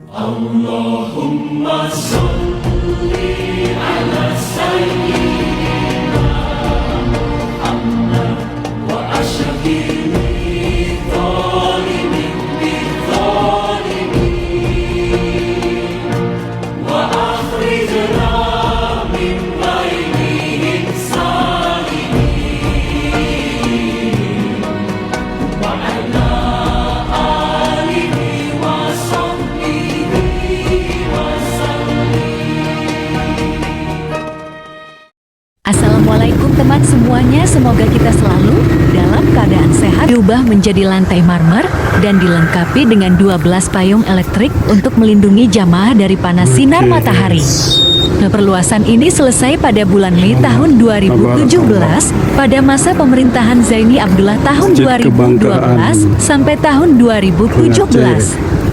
Allahumma salli ala sayyidina Muhammad wa ashfini zalimin bizzalimin wa akhrijna min bainihim salimin wa ala alihi wa sahbihi wa Assalamualaikum teman semuanya, semoga kita selalu dalam keadaan sehat. Diubah menjadi lantai marmer dan dilengkapi dengan 12 payung elektrik untuk melindungi jamaah dari panas sinar matahari. Perluasan ini selesai pada bulan Mei tahun 2017 pada masa pemerintahan Zaini Abdullah tahun 2012 sampai tahun 2017.